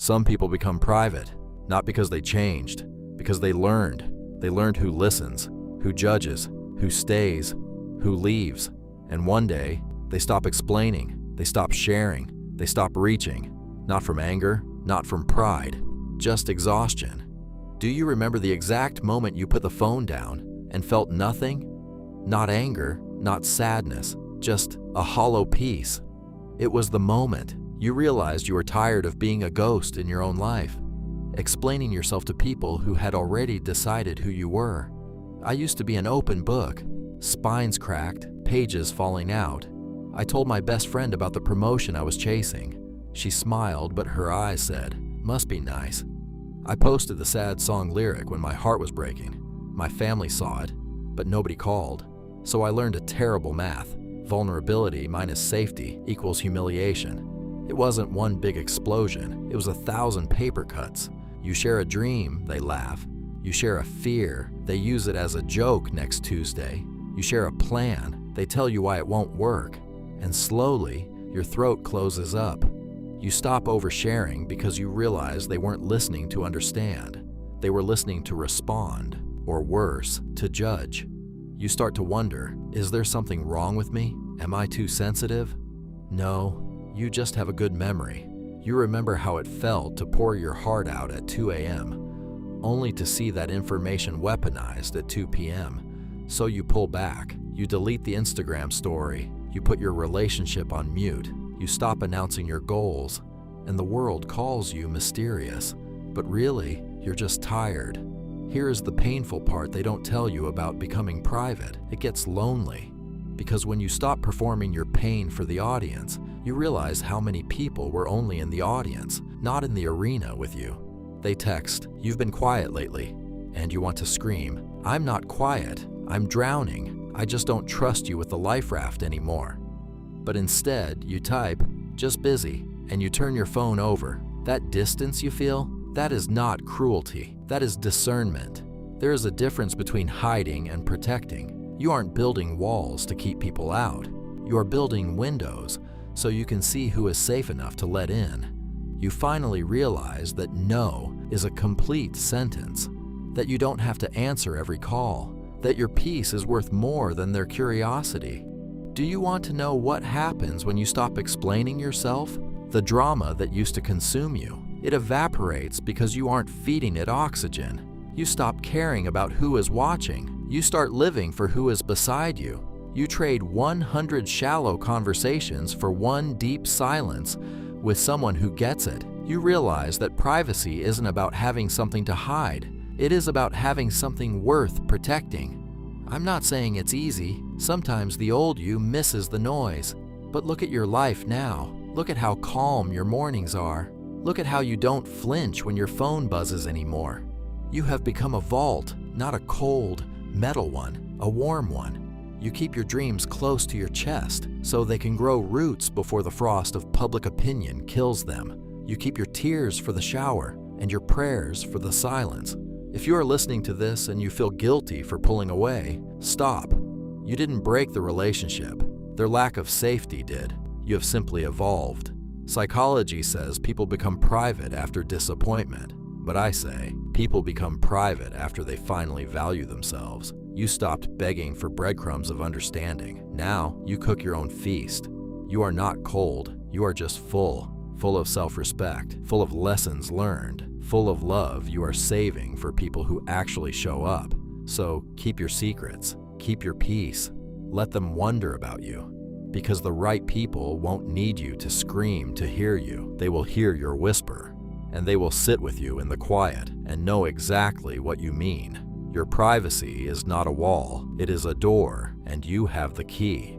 Some people become private, not because they changed, because they learned. They learned who listens, who judges, who stays, who leaves. And one day, they stop explaining, they stop sharing, they stop reaching. Not from anger, not from pride, just exhaustion. Do you remember the exact moment you put the phone down and felt nothing? Not anger, not sadness, just a hollow peace. It was the moment you realized you were tired of being a ghost in your own life, explaining yourself to people who had already decided who you were. I used to be an open book, spines cracked, pages falling out. I told my best friend about the promotion I was chasing. She smiled, but her eyes said, "Must be nice." I posted the sad song lyric when my heart was breaking. My family saw it, but nobody called. So I learned a terrible math. Vulnerability minus safety equals humiliation. It wasn't one big explosion, it was 1,000 paper cuts. You share a dream, they laugh. You share a fear, they use it as a joke next Tuesday. You share a plan, they tell you why it won't work. And slowly, your throat closes up. You stop oversharing because you realize they weren't listening to understand. They were listening to respond, or worse, to judge. You start to wonder, is there something wrong with me? Am I too sensitive? No, you just have a good memory. You remember how it felt to pour your heart out at 2 a.m., only to see that information weaponized at 2 p.m. So you pull back, you delete the Instagram story, you put your relationship on mute, you stop announcing your goals, and the world calls you mysterious. But really, you're just tired. Here is the painful part they don't tell you about becoming private. It gets lonely. Because when you stop performing your pain for the audience, you realize how many people were only in the audience, not in the arena with you. They text, "You've been quiet lately," and you want to scream, "I'm not quiet, I'm drowning. I just don't trust you with the life raft anymore." But instead, you type, "Just busy," and you turn your phone over. That distance you feel, that is not cruelty, that is discernment. There is a difference between hiding and protecting. You aren't building walls to keep people out. You are building windows so you can see who is safe enough to let in. You finally realize that no is a complete sentence, that you don't have to answer every call, that your peace is worth more than their curiosity. Do you want to know what happens when you stop explaining yourself? The drama that used to consume you, it evaporates because you aren't feeding it oxygen. You stop caring about who is watching. You start living for who is beside you. You trade 100 shallow conversations for one deep silence with someone who gets it. You realize that privacy isn't about having something to hide. It is about having something worth protecting. I'm not saying it's easy. Sometimes the old you misses the noise. But look at your life now. Look at how calm your mornings are. Look at how you don't flinch when your phone buzzes anymore. You have become a vault, not a cold, metal one, a warm one. You keep your dreams close to your chest so they can grow roots before the frost of public opinion kills them. You keep your tears for the shower and your prayers for the silence. If you are listening to this and you feel guilty for pulling away, stop. You didn't break the relationship. Their lack of safety did. You have simply evolved. Psychology says people become private after disappointment, but I say people become private after they finally value themselves. You stopped begging for breadcrumbs of understanding. Now you cook your own feast. You are not cold, you are just full of self-respect, full of lessons learned, full of love you are saving for people who actually show up. So keep your secrets, keep your peace, let them wonder about you. Because the right people won't need you to scream to hear you. They will hear your whisper, and they will sit with you in the quiet and know exactly what you mean. Your privacy is not a wall, it is a door, and you have the key.